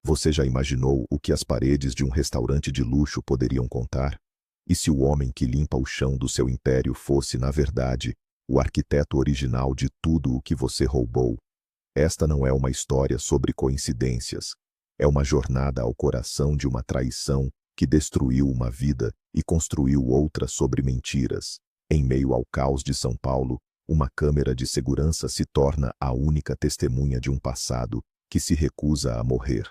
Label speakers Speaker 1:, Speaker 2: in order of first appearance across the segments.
Speaker 1: Você já imaginou o que as paredes de um restaurante de luxo poderiam contar? E se o homem que limpa o chão do seu império fosse, na verdade, o arquiteto original de tudo o que você roubou? Esta não é uma história sobre coincidências. É uma jornada ao coração de uma traição que destruiu uma vida e construiu outra sobre mentiras. Em meio ao caos de São Paulo, uma câmera de segurança se torna a única testemunha de um passado que se recusa a morrer.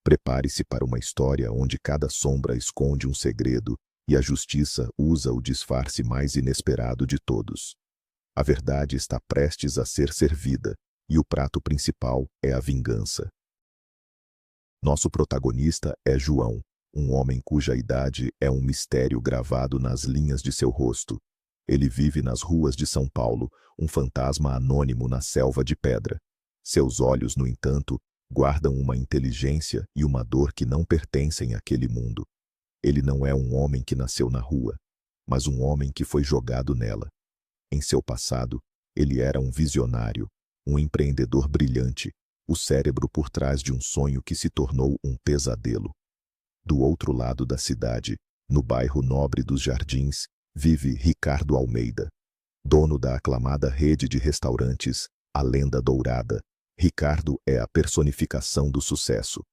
Speaker 1: Prepare-se para uma história onde cada sombra esconde um segredo e a justiça usa o disfarce mais inesperado de todos. A verdade está prestes a ser servida, e o prato principal é a vingança. Nosso protagonista é João, um homem cuja idade é um mistério gravado nas linhas de seu rosto. Ele vive nas ruas de São Paulo, um fantasma anônimo na selva de pedra. Seus olhos, no entanto, guardam uma inteligência e uma dor que não pertencem àquele mundo. Ele não é um homem que nasceu na rua, mas um homem que foi jogado nela. Em seu passado, ele era um visionário, um empreendedor brilhante, o cérebro por trás de um sonho que se tornou um pesadelo. Do outro lado da cidade, no bairro nobre dos Jardins, vive Ricardo Almeida. Dono da aclamada rede de restaurantes, a Lenda Dourada, Ricardo é a personificação do sucesso.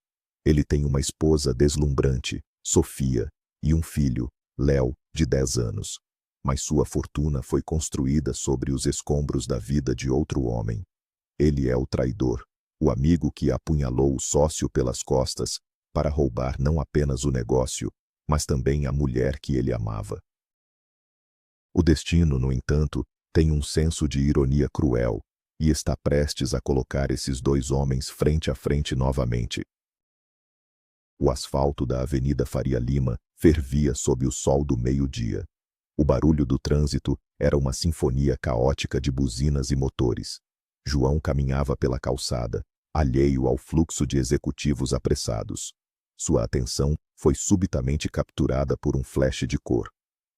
Speaker 1: Ele tem uma esposa deslumbrante, Sofia, e um filho, Léo, de 10 anos. Mas sua fortuna foi construída sobre os escombros da vida de outro homem. Ele é o traidor, o amigo que apunhalou o sócio pelas costas para roubar não apenas o negócio, mas também a mulher que ele amava. O destino, no entanto, tem um senso de ironia cruel e está prestes a colocar esses dois homens frente a frente novamente. O asfalto da Avenida Faria Lima fervia sob o sol do meio-dia. O barulho do trânsito era uma sinfonia caótica de buzinas e motores. João caminhava pela calçada, alheio ao fluxo de executivos apressados. Sua atenção foi subitamente capturada por um flash de cor.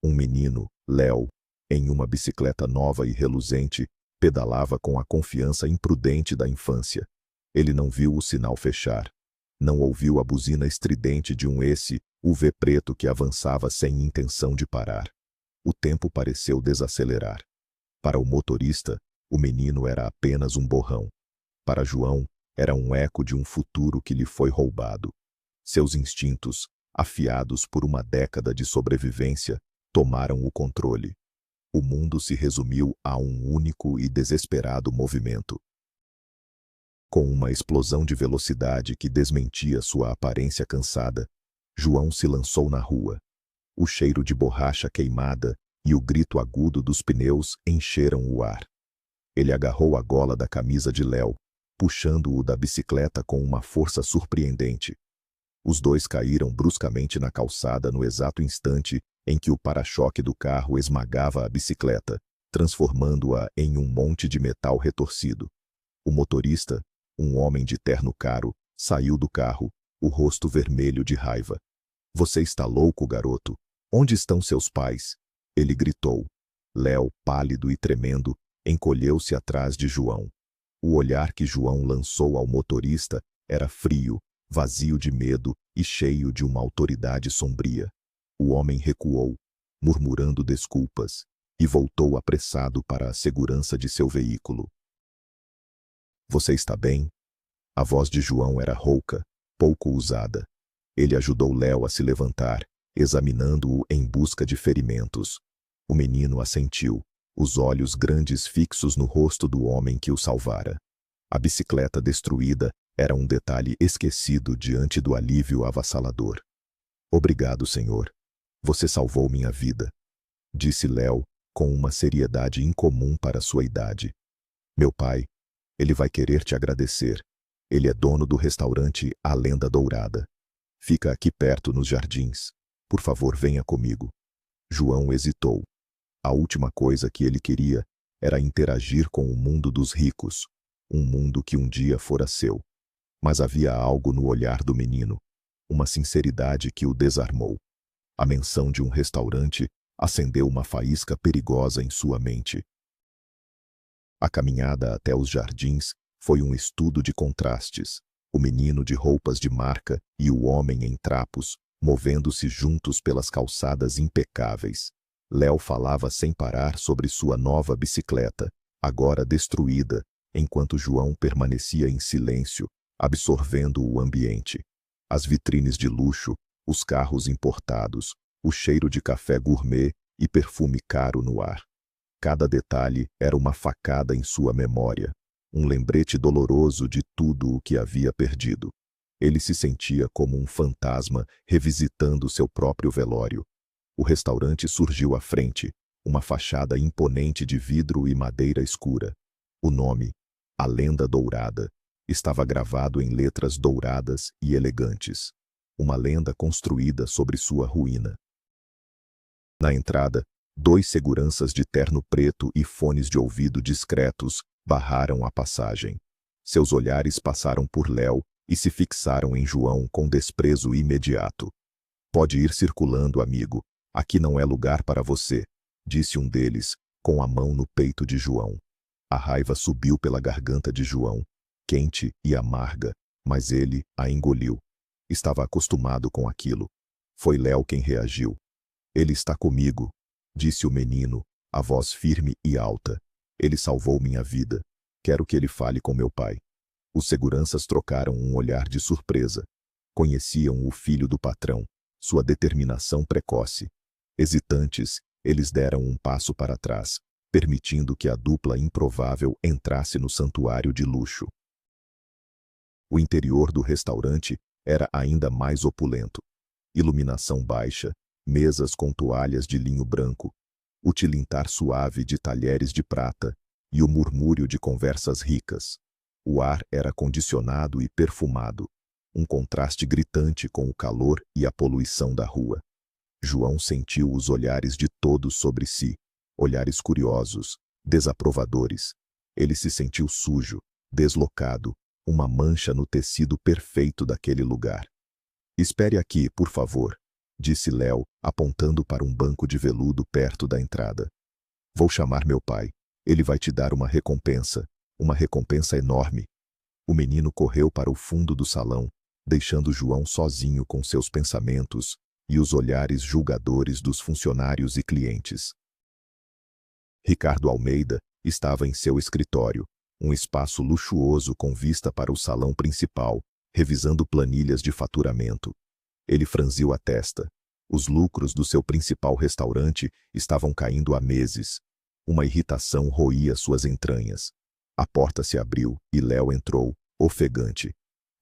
Speaker 1: Um menino, Léo, em uma bicicleta nova e reluzente, pedalava com a confiança imprudente da infância. Ele não viu o sinal fechar. Não ouviu a buzina estridente de um SUV preto que avançava sem intenção de parar. O tempo pareceu desacelerar. Para o motorista, o menino era apenas um borrão. Para João, era um eco de um futuro que lhe foi roubado. Seus instintos, afiados por uma década de sobrevivência, tomaram o controle. O mundo se resumiu a um único e desesperado movimento. Com uma explosão de velocidade que desmentia sua aparência cansada, João se lançou na rua. O cheiro de borracha queimada e o grito agudo dos pneus encheram o ar. Ele agarrou a gola da camisa de Léo, puxando-o da bicicleta com uma força surpreendente. Os dois caíram bruscamente na calçada no exato instante em que o para-choque do carro esmagava a bicicleta, transformando-a em um monte de metal retorcido. O motorista, um homem de terno caro, saiu do carro, o rosto vermelho de raiva. — Você está louco, garoto? Onde estão seus pais? Ele gritou. Léo, pálido e tremendo, encolheu-se atrás de João. O olhar que João lançou ao motorista era frio, vazio de medo e cheio de uma autoridade sombria. O homem recuou, murmurando desculpas, e voltou apressado para a segurança de seu veículo. — Você está bem? A voz de João era rouca, pouco usada. Ele ajudou Léo a se levantar, examinando-o em busca de ferimentos. O menino assentiu, os olhos grandes fixos no rosto do homem que o salvara. A bicicleta destruída era um detalhe esquecido diante do alívio avassalador. — Obrigado, senhor. Você salvou minha vida, disse Léo, com uma seriedade incomum para sua idade. Meu pai, ele vai querer te agradecer. Ele é dono do restaurante A Lenda Dourada. Fica aqui perto nos jardins. Por favor, venha comigo. João hesitou. A última coisa que ele queria era interagir com o mundo dos ricos, um mundo que um dia fora seu. Mas havia algo no olhar do menino, uma sinceridade que o desarmou. A menção de um restaurante acendeu uma faísca perigosa em sua mente. A caminhada até os jardins foi um estudo de contrastes. o menino de roupas de marca e o homem em trapos, movendo-se juntos pelas calçadas impecáveis. Léo falava sem parar sobre sua nova bicicleta, agora destruída, enquanto João permanecia em silêncio, absorvendo o ambiente. As vitrines de luxo, os carros importados, o cheiro de café gourmet e perfume caro no ar. Cada detalhe era uma facada em sua memória, um lembrete doloroso de tudo o que havia perdido. Ele se sentia como um fantasma revisitando seu próprio velório. O restaurante surgiu à frente, uma fachada imponente de vidro e madeira escura. O nome, A Lenda Dourada, estava gravado em letras douradas e elegantes. Uma lenda construída sobre sua ruína. Na entrada, 2 seguranças de terno preto e fones de ouvido discretos barraram a passagem. Seus olhares passaram por Léo e se fixaram em João com desprezo imediato. "Pode ir circulando, amigo. Aqui não é lugar para você", disse um deles, com a mão no peito de João. A raiva subiu pela garganta de João, quente e amarga, mas ele a engoliu. Estava acostumado com aquilo. Foi Léo quem reagiu. "Ele está comigo", disse o menino, a voz firme e alta. "Ele salvou minha vida. Quero que ele fale com meu pai." Os seguranças trocaram um olhar de surpresa. Conheciam o filho do patrão, sua determinação precoce. Hesitantes, eles deram um passo para trás, permitindo que a dupla improvável entrasse no santuário de luxo. O interior do restaurante era ainda mais opulento. Iluminação baixa, mesas com toalhas de linho branco, o tilintar suave de talheres de prata e o murmúrio de conversas ricas. O ar era condicionado e perfumado, um contraste gritante com o calor e a poluição da rua. João sentiu os olhares de todos sobre si, olhares curiosos, desaprovadores. Ele se sentiu sujo, deslocado, uma mancha no tecido perfeito daquele lugar. "Espere aqui, por favor", disse Léo, apontando para um banco de veludo perto da entrada. "Vou chamar meu pai. Ele vai te dar uma recompensa enorme." O menino correu para o fundo do salão, deixando João sozinho com seus pensamentos e os olhares julgadores dos funcionários e clientes. Ricardo Almeida estava em seu escritório, um espaço luxuoso com vista para o salão principal, revisando planilhas de faturamento. Ele franziu a testa. Os lucros do seu principal restaurante estavam caindo há meses. Uma irritação roía suas entranhas. A porta se abriu e Léo entrou, ofegante.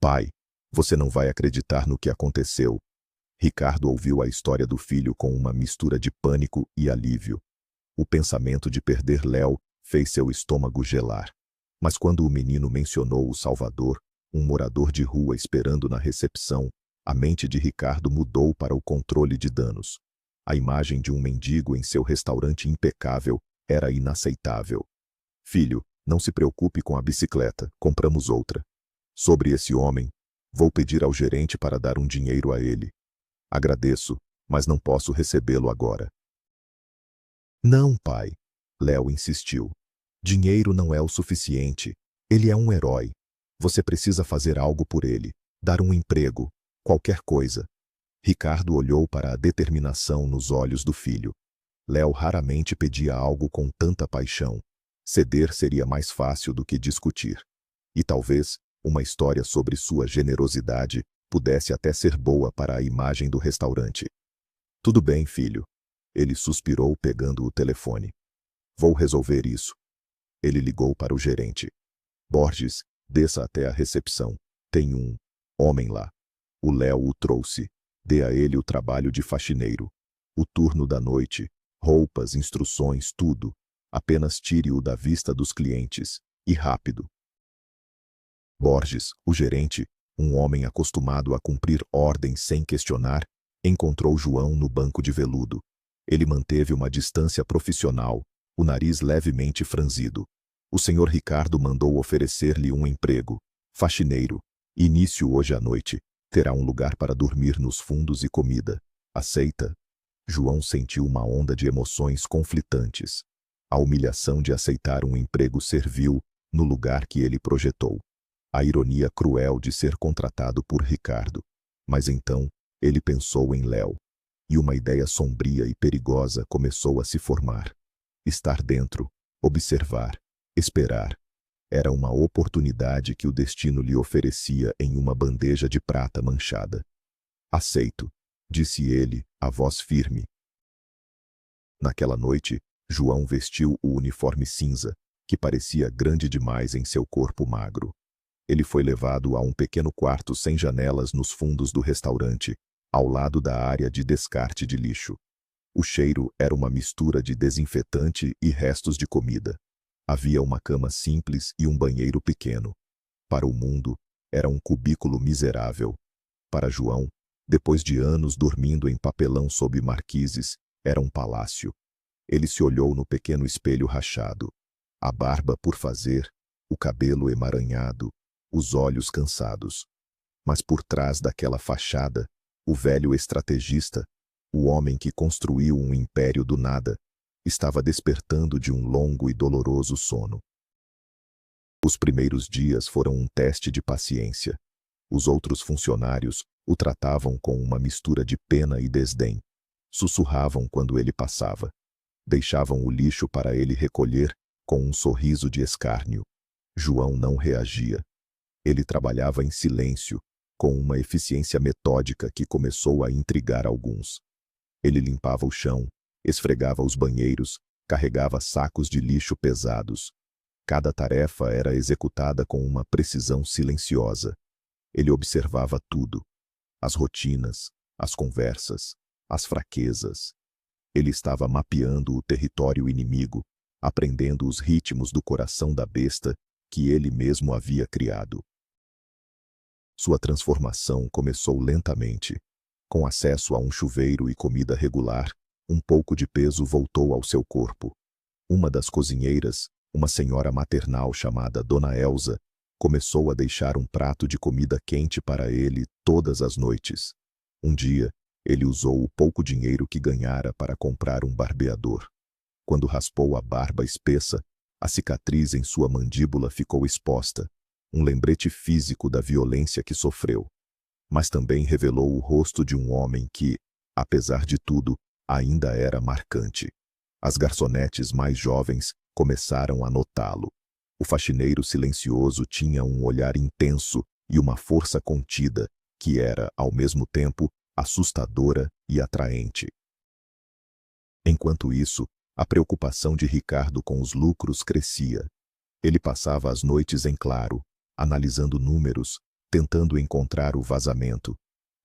Speaker 1: "Pai, você não vai acreditar no que aconteceu." Ricardo ouviu a história do filho com uma mistura de pânico e alívio. O pensamento de perder Léo fez seu estômago gelar. Mas quando o menino mencionou o Salvador, um morador de rua esperando na recepção, a mente de Ricardo mudou para o controle de danos. A imagem de um mendigo em seu restaurante impecável era inaceitável. "Filho, não se preocupe com a bicicleta, compramos outra. Sobre esse homem, vou pedir ao gerente para dar um dinheiro a ele. Agradeço, mas não posso recebê-lo agora." "Não, pai", Léo insistiu. "Dinheiro não é o suficiente. Ele é um herói. Você precisa fazer algo por ele, dar um emprego, qualquer coisa." Ricardo olhou para a determinação nos olhos do filho. Léo raramente pedia algo com tanta paixão. Ceder seria mais fácil do que discutir. E talvez uma história sobre sua generosidade pudesse até ser boa para a imagem do restaurante. "Tudo bem, filho." Ele suspirou pegando o telefone. "Vou resolver isso." Ele ligou para o gerente. "Borges, desça até a recepção. Tem um homem lá." O Léo o trouxe. "Dê a ele o trabalho de faxineiro. O turno da noite, roupas, instruções, tudo. Apenas tire-o da vista dos clientes. E rápido." Borges, o gerente, um homem acostumado a cumprir ordens sem questionar, encontrou João no banco de veludo. Ele manteve uma distância profissional, o nariz levemente franzido. "O senhor Ricardo mandou oferecer-lhe um emprego. Faxineiro. Início hoje à noite. Terá um lugar para dormir nos fundos e comida. Aceita?" João sentiu uma onda de emoções conflitantes. A humilhação de aceitar um emprego servil no lugar que ele projetou. A ironia cruel de ser contratado por Ricardo. Mas então, ele pensou em Léo. E uma ideia sombria e perigosa começou a se formar. Estar dentro, observar, esperar. Era uma oportunidade que o destino lhe oferecia em uma bandeja de prata manchada. Aceito, disse ele, a voz firme. Naquela noite, João vestiu o uniforme cinza, que parecia grande demais em seu corpo magro. Ele foi levado a um pequeno quarto sem janelas nos fundos do restaurante, ao lado da área de descarte de lixo. O cheiro era uma mistura de desinfetante e restos de comida. Havia uma cama simples e um banheiro pequeno. Para o mundo, era um cubículo miserável. Para João, depois de anos dormindo em papelão sob marquises, era um palácio. Ele se olhou no pequeno espelho rachado. A barba por fazer, o cabelo emaranhado, os olhos cansados. Mas por trás daquela fachada, o velho estrategista, o homem que construiu um império do nada, estava despertando de um longo e doloroso sono. Os primeiros dias foram um teste de paciência. Os outros funcionários o tratavam com uma mistura de pena e desdém. Sussurravam quando ele passava. Deixavam o lixo para ele recolher com um sorriso de escárnio. João não reagia. Ele trabalhava em silêncio, com uma eficiência metódica que começou a intrigar alguns. Ele limpava o chão, esfregava os banheiros, carregava sacos de lixo pesados. Cada tarefa era executada com uma precisão silenciosa. Ele observava tudo: as rotinas, as conversas, as fraquezas. Ele estava mapeando o território inimigo, aprendendo os ritmos do coração da besta que ele mesmo havia criado. Sua transformação começou lentamente. Com acesso a um chuveiro e comida regular, um pouco de peso voltou ao seu corpo. Uma das cozinheiras, uma senhora maternal chamada Dona Elza, começou a deixar um prato de comida quente para ele todas as noites. Um dia, ele usou o pouco dinheiro que ganhara para comprar um barbeador. Quando raspou a barba espessa, a cicatriz em sua mandíbula ficou exposta, um lembrete físico da violência que sofreu. Mas também revelou o rosto de um homem que, apesar de tudo, ainda era marcante. As garçonetes mais jovens começaram a notá-lo. O faxineiro silencioso tinha um olhar intenso e uma força contida, que era, ao mesmo tempo, assustadora e atraente. Enquanto isso, a preocupação de Ricardo com os lucros crescia. Ele passava as noites em claro, analisando números, tentando encontrar o vazamento.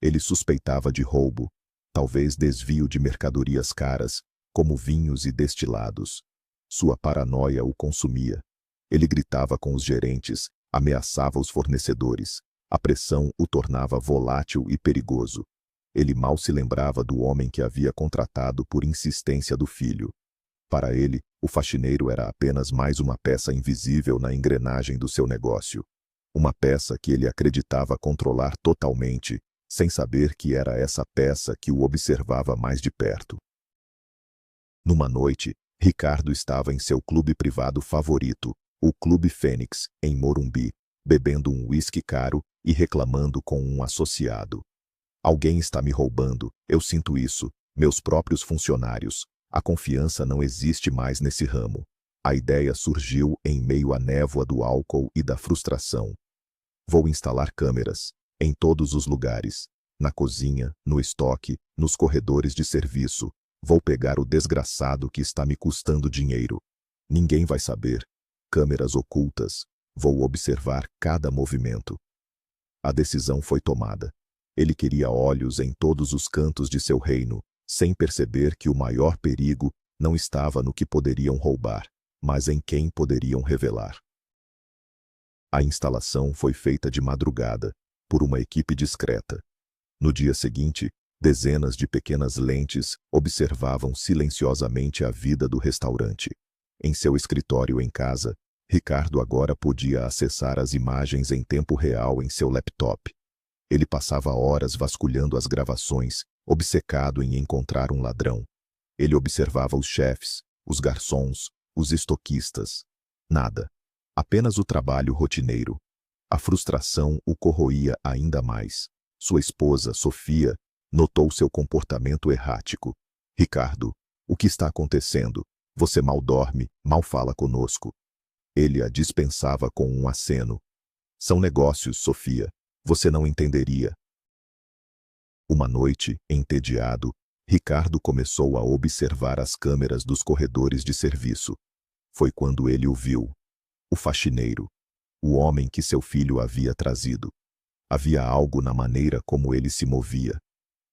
Speaker 1: Ele suspeitava de roubo, talvez desvio de mercadorias caras, como vinhos e destilados. Sua paranoia o consumia. Ele gritava com os gerentes, ameaçava os fornecedores. A pressão o tornava volátil e perigoso. Ele mal se lembrava do homem que havia contratado por insistência do filho. Para ele, o faxineiro era apenas mais uma peça invisível na engrenagem do seu negócio. Uma peça que ele acreditava controlar totalmente, sem saber que era essa peça que o observava mais de perto. Numa noite, Ricardo estava em seu clube privado favorito, o Clube Fênix, em Morumbi, bebendo um uísque caro e reclamando com um associado. Alguém está me roubando, eu sinto isso, meus próprios funcionários. A confiança não existe mais nesse ramo. A ideia surgiu em meio à névoa do álcool e da frustração. Vou instalar câmeras, em todos os lugares. Na cozinha, no estoque, nos corredores de serviço. Vou pegar o desgraçado que está me custando dinheiro. Ninguém vai saber. Câmeras ocultas. Vou observar cada movimento. A decisão foi tomada. Ele queria olhos em todos os cantos de seu reino, sem perceber que o maior perigo não estava no que poderiam roubar, mas em quem poderiam revelar. A instalação foi feita de madrugada, por uma equipe discreta. No dia seguinte, dezenas de pequenas lentes observavam silenciosamente a vida do restaurante. Em seu escritório em casa, Ricardo agora podia acessar as imagens em tempo real em seu laptop. Ele passava horas vasculhando as gravações, obcecado em encontrar um ladrão. Ele observava os chefes, os garçons, os estoquistas. Nada. Apenas o trabalho rotineiro. A frustração o corroía ainda mais. Sua esposa, Sofia, notou seu comportamento errático. Ricardo, o que está acontecendo? Você mal dorme, mal fala conosco. Ele a dispensava com um aceno. São negócios, Sofia. Você não entenderia. Uma noite, entediado, Ricardo começou a observar as câmeras dos corredores de serviço. Foi quando ele o viu. O faxineiro. O homem que seu filho havia trazido. Havia algo na maneira como ele se movia.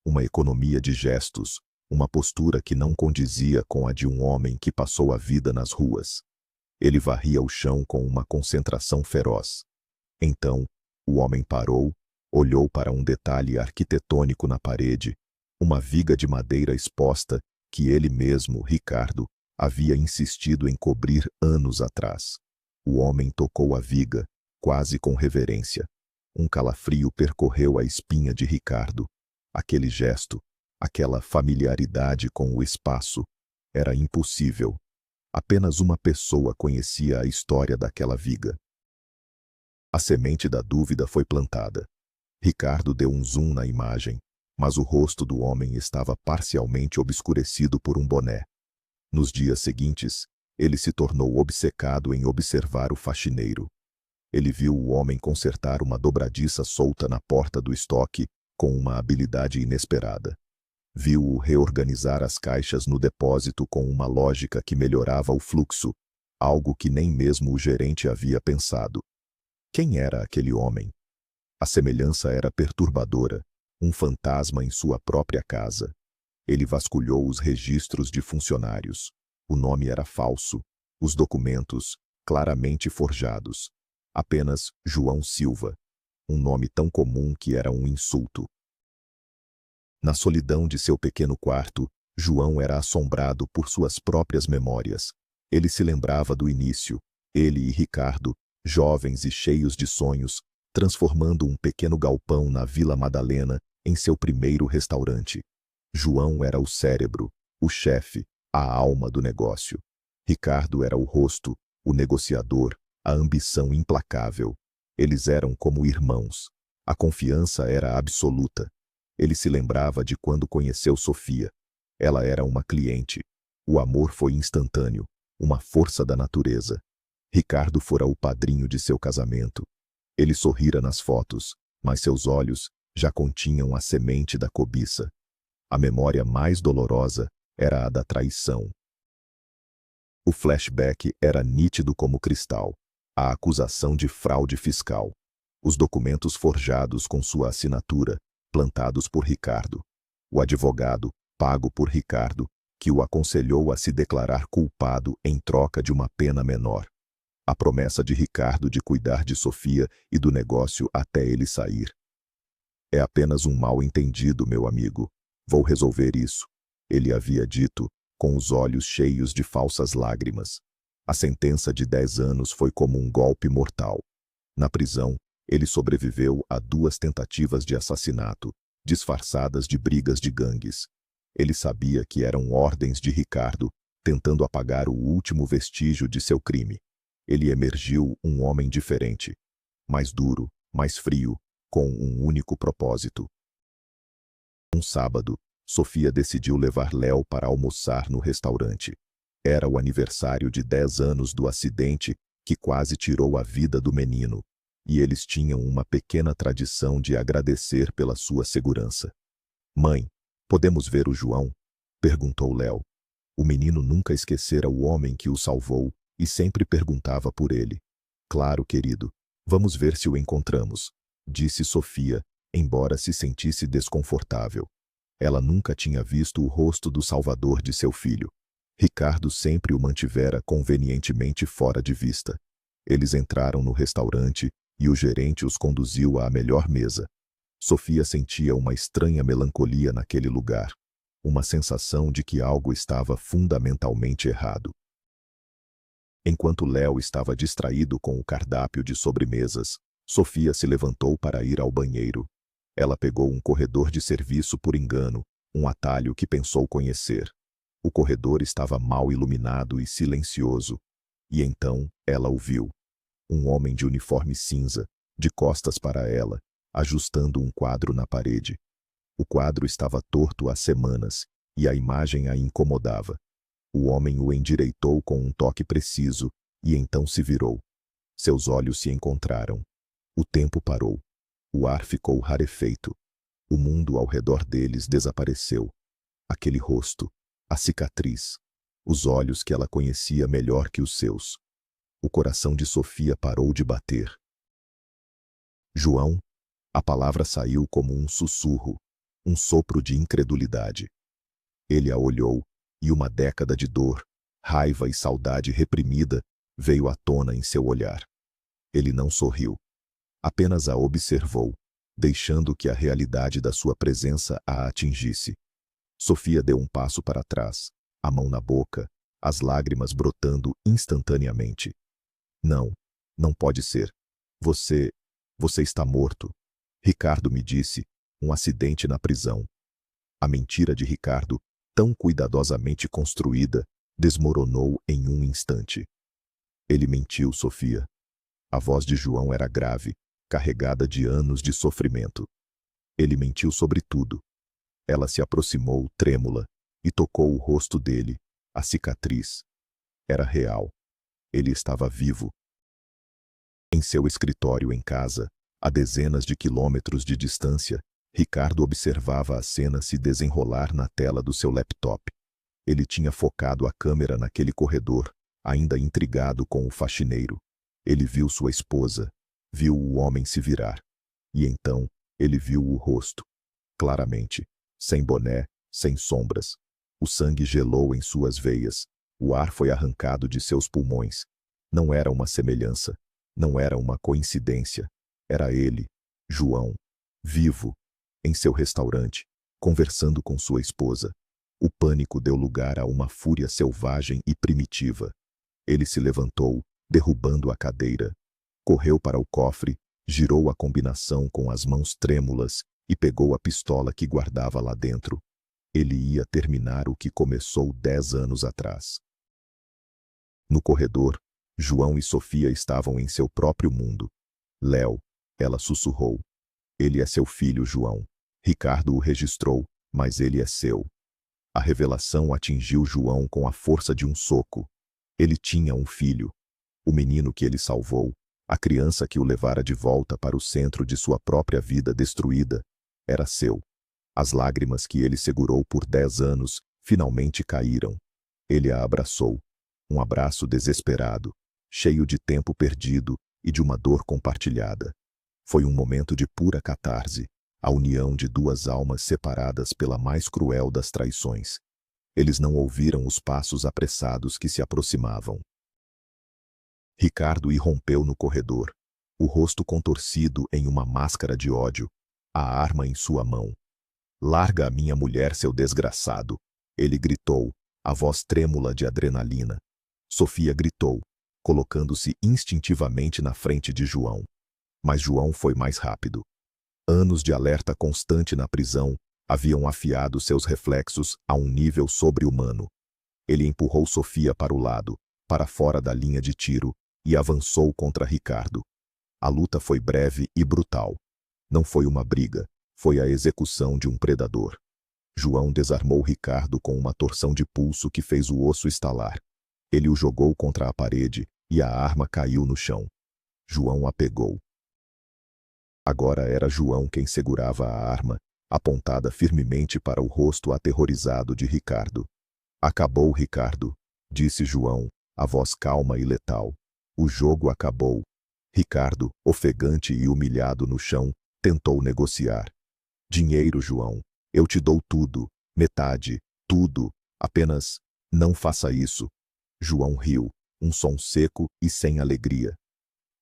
Speaker 1: Uma economia de gestos, uma postura que não condizia com a de um homem que passou a vida nas ruas. Ele varria o chão com uma concentração feroz. Então, o homem parou, olhou para um detalhe arquitetônico na parede, uma viga de madeira exposta que ele mesmo, Ricardo, havia insistido em cobrir anos atrás. O homem tocou a viga, quase com reverência. Um calafrio percorreu a espinha de Ricardo. Aquele gesto, aquela familiaridade com o espaço, era impossível. Apenas uma pessoa conhecia a história daquela viga. A semente da dúvida foi plantada. Ricardo deu um zoom na imagem, mas o rosto do homem estava parcialmente obscurecido por um boné. Nos dias seguintes, ele se tornou obcecado em observar o faxineiro. Ele viu o homem consertar uma dobradiça solta na porta do estoque com uma habilidade inesperada. Viu-o reorganizar as caixas no depósito com uma lógica que melhorava o fluxo, algo que nem mesmo o gerente havia pensado. Quem era aquele homem? A semelhança era perturbadora, um fantasma em sua própria casa. Ele vasculhou os registros de funcionários. O nome era falso, os documentos, claramente forjados. Apenas João Silva, um nome tão comum que era um insulto. Na solidão de seu pequeno quarto, João era assombrado por suas próprias memórias. Ele se lembrava do início, ele e Ricardo, jovens e cheios de sonhos, transformando um pequeno galpão na Vila Madalena em seu primeiro restaurante. João era o cérebro, o chefe, a alma do negócio. Ricardo era o rosto, o negociador, a ambição implacável. Eles eram como irmãos. A confiança era absoluta. Ele se lembrava de quando conheceu Sofia. Ela era uma cliente. O amor foi instantâneo, uma força da natureza. Ricardo fora o padrinho de seu casamento. Ele sorrira nas fotos, mas seus olhos já continham a semente da cobiça. A memória mais dolorosa era a da traição. O flashback era nítido como cristal. A acusação de fraude fiscal. Os documentos forjados com sua assinatura, plantados por Ricardo. O advogado, pago por Ricardo, que o aconselhou a se declarar culpado em troca de uma pena menor. A promessa de Ricardo de cuidar de Sofia e do negócio até ele sair. É apenas um mal-entendido, meu amigo. Vou resolver isso, ele havia dito, com os olhos cheios de falsas lágrimas. A sentença de 10 anos foi como um golpe mortal. Na prisão, ele sobreviveu a 2 tentativas de assassinato, disfarçadas de brigas de gangues. Ele sabia que eram ordens de Ricardo, tentando apagar o último vestígio de seu crime. Ele emergiu um homem diferente, mais duro, mais frio, com um único propósito. Um sábado, Sofia decidiu levar Léo para almoçar no restaurante. Era o aniversário de 10 anos do acidente que quase tirou a vida do menino, e eles tinham uma pequena tradição de agradecer pela sua segurança. Mãe, podemos ver o João? Perguntou Léo. O menino nunca esquecera o homem que o salvou e sempre perguntava por ele. Claro, querido, vamos ver se o encontramos, disse Sofia, embora se sentisse desconfortável. Ela nunca tinha visto o rosto do salvador de seu filho. Ricardo sempre o mantivera convenientemente fora de vista. Eles entraram no restaurante e o gerente os conduziu à melhor mesa. Sofia sentia uma estranha melancolia naquele lugar, uma sensação de que algo estava fundamentalmente errado. Enquanto Léo estava distraído com o cardápio de sobremesas, Sofia se levantou para ir ao banheiro. Ela pegou um corredor de serviço por engano, um atalho que pensou conhecer. O corredor estava mal iluminado e silencioso. E então ela o viu. Um homem de uniforme cinza, de costas para ela, ajustando um quadro na parede. O quadro estava torto há semanas, e a imagem a incomodava. O homem o endireitou com um toque preciso, e então se virou. Seus olhos se encontraram. O tempo parou. O ar ficou rarefeito. O mundo ao redor deles desapareceu. Aquele rosto, a cicatriz, os olhos que ela conhecia melhor que os seus. O coração de Sofia parou de bater. João, a palavra saiu como um sussurro, um sopro de incredulidade. Ele a olhou, e uma década de dor, raiva e saudade reprimida veio à tona em seu olhar. Ele não sorriu. Apenas a observou, deixando que a realidade da sua presença a atingisse. Sofia deu um passo para trás, a mão na boca, as lágrimas brotando instantaneamente. Não, não pode ser. Você está morto. Ricardo me disse, um acidente na prisão. A mentira de Ricardo, tão cuidadosamente construída, desmoronou em um instante. Ele mentiu, Sofia. A voz de João era grave, carregada de anos de sofrimento. Ele mentiu sobre tudo. Ela se aproximou, trêmula, e tocou o rosto dele, a cicatriz. Era real. Ele estava vivo. Em seu escritório em casa, a dezenas de quilômetros de distância, Ricardo observava a cena se desenrolar na tela do seu laptop. Ele tinha focado a câmera naquele corredor, ainda intrigado com o faxineiro. Ele viu sua esposa, viu o homem se virar. E então, ele viu o rosto. Claramente, sem boné, sem sombras. O sangue gelou em suas veias. O ar foi arrancado de seus pulmões. Não era uma semelhança. Não era uma coincidência. Era ele, João, vivo, em seu restaurante, conversando com sua esposa. O pânico deu lugar a uma fúria selvagem e primitiva. Ele se levantou, derrubando a cadeira. Correu para o cofre, girou a combinação com as mãos trêmulas e pegou a pistola que guardava lá dentro. Ele ia terminar o que começou 10 anos atrás. No corredor, João e Sofia estavam em seu próprio mundo. Léo, ela sussurrou. Ele é seu filho, João. Ricardo o registrou, mas ele é seu. A revelação atingiu João com a força de um soco. Ele tinha um filho. O menino que ele salvou, a criança que o levara de volta para o centro de sua própria vida destruída, era seu. As lágrimas que ele segurou por 10 anos finalmente caíram. Ele a abraçou. Um abraço desesperado, cheio de tempo perdido e de uma dor compartilhada. Foi um momento de pura catarse, a união de duas almas separadas pela mais cruel das traições. Eles não ouviram os passos apressados que se aproximavam. Ricardo irrompeu no corredor, o rosto contorcido em uma máscara de ódio, a arma em sua mão. "Larga a minha mulher, seu desgraçado!" Ele gritou, a voz trêmula de adrenalina. Sofia gritou, colocando-se instintivamente na frente de João. Mas João foi mais rápido. Anos de alerta constante na prisão haviam afiado seus reflexos a um nível sobre-humano. Ele empurrou Sofia para o lado, para fora da linha de tiro, e avançou contra Ricardo. A luta foi breve e brutal. Não foi uma briga, foi a execução de um predador. João desarmou Ricardo com uma torção de pulso que fez o osso estalar. Ele o jogou contra a parede e a arma caiu no chão. João a pegou. Agora era João quem segurava a arma, apontada firmemente para o rosto aterrorizado de Ricardo. "Acabou, Ricardo", disse João, a voz calma e letal. "O jogo acabou." Ricardo, ofegante e humilhado no chão, tentou negociar. "Dinheiro, João. Eu te dou tudo. Metade. Tudo. Apenas, não faça isso." João riu, um som seco e sem alegria.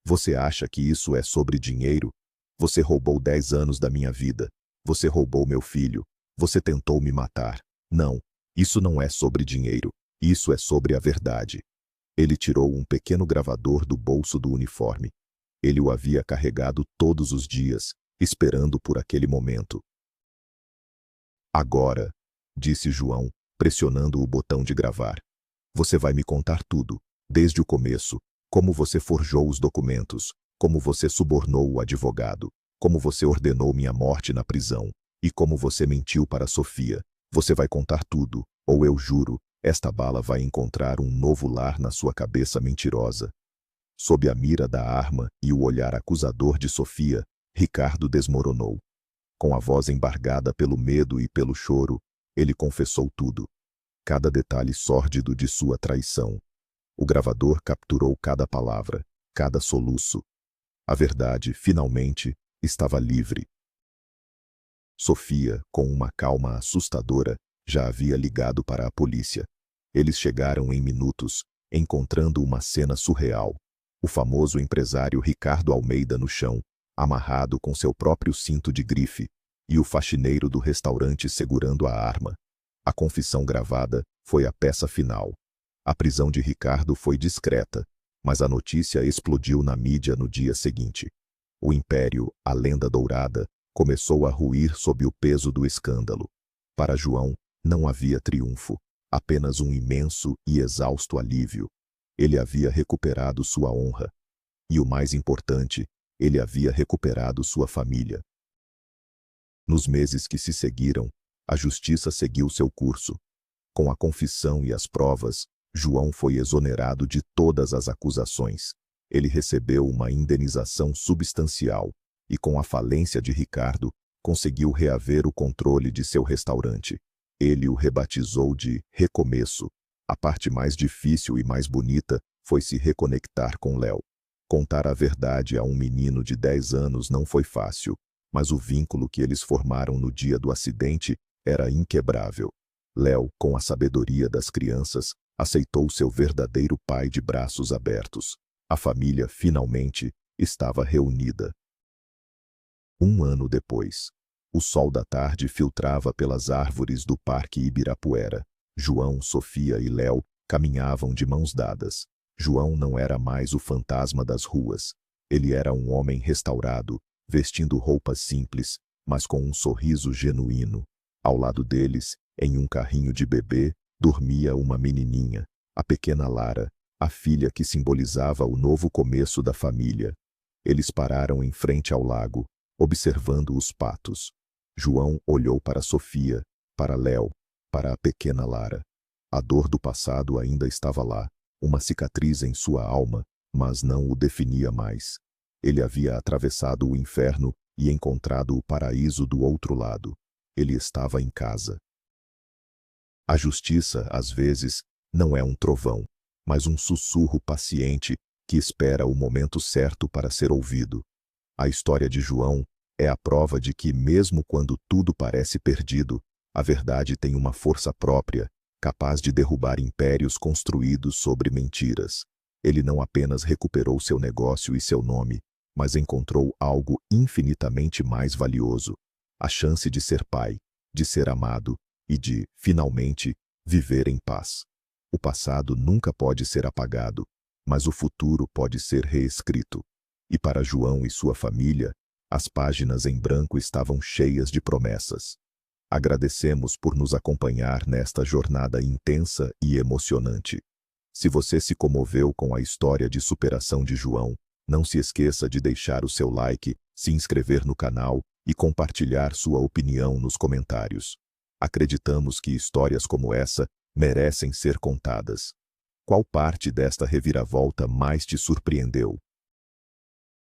Speaker 1: "Você acha que isso é sobre dinheiro? Você roubou 10 anos da minha vida. Você roubou meu filho. Você tentou me matar. Não, isso não é sobre dinheiro. Isso é sobre a verdade." Ele tirou um pequeno gravador do bolso do uniforme. Ele o havia carregado todos os dias, esperando por aquele momento. "Agora", disse João, pressionando o botão de gravar. "Você vai me contar tudo, desde o começo, como você forjou os documentos, como você subornou o advogado, como você ordenou minha morte na prisão, e como você mentiu para Sofia. Você vai contar tudo, ou eu juro, esta bala vai encontrar um novo lar na sua cabeça mentirosa. Sob a mira da arma e o olhar acusador de Sofia, Ricardo desmoronou. Com a voz embargada pelo medo e pelo choro, ele confessou tudo. Cada detalhe sórdido de sua traição. O gravador capturou cada palavra, cada soluço. A verdade, finalmente, estava livre. Sofia, com uma calma assustadora, já havia ligado para a polícia. Eles chegaram em minutos, encontrando uma cena surreal. O famoso empresário Ricardo Almeida no chão, amarrado com seu próprio cinto de grife, e o faxineiro do restaurante segurando a arma. A confissão gravada foi a peça final. A prisão de Ricardo foi discreta, mas a notícia explodiu na mídia no dia seguinte. O império, a lenda dourada, começou a ruir sob o peso do escândalo. Para João, não havia triunfo, apenas um imenso e exausto alívio. Ele havia recuperado sua honra. E o mais importante, ele havia recuperado sua família. Nos meses que se seguiram, a justiça seguiu seu curso. Com a confissão e as provas, João foi exonerado de todas as acusações. Ele recebeu uma indenização substancial e, com a falência de Ricardo, conseguiu reaver o controle de seu restaurante. Ele o rebatizou de Recomeço. A parte mais difícil e mais bonita foi se reconectar com Léo. Contar a verdade a um menino de 10 anos não foi fácil, mas o vínculo que eles formaram no dia do acidente era inquebrável. Léo, com a sabedoria das crianças, aceitou seu verdadeiro pai de braços abertos. A família, finalmente, estava reunida. Um ano depois, o sol da tarde filtrava pelas árvores do Parque Ibirapuera. João, Sofia e Léo caminhavam de mãos dadas. João não era mais o fantasma das ruas. Ele era um homem restaurado, vestindo roupas simples, mas com um sorriso genuíno. Ao lado deles, em um carrinho de bebê, dormia uma menininha, a pequena Lara, a filha que simbolizava o novo começo da família. Eles pararam em frente ao lago, observando os patos. João olhou para Sofia, para Léo, para a pequena Lara. A dor do passado ainda estava lá, uma cicatriz em sua alma, mas não o definia mais. Ele havia atravessado o inferno e encontrado o paraíso do outro lado. Ele estava em casa. A justiça, às vezes, não é um trovão, mas um sussurro paciente que espera o momento certo para ser ouvido. A história de João é a prova de que, mesmo quando tudo parece perdido, a verdade tem uma força própria, capaz de derrubar impérios construídos sobre mentiras. Ele não apenas recuperou seu negócio e seu nome, mas encontrou algo infinitamente mais valioso: a chance de ser pai, de ser amado e de, finalmente, viver em paz. O passado nunca pode ser apagado, mas o futuro pode ser reescrito. E para João e sua família, as páginas em branco estavam cheias de promessas. Agradecemos por nos acompanhar nesta jornada intensa e emocionante. Se você se comoveu com a história de superação de João, não se esqueça de deixar o seu like, se inscrever no canal e compartilhar sua opinião nos comentários. Acreditamos que histórias como essa merecem ser contadas. Qual parte desta reviravolta mais te surpreendeu?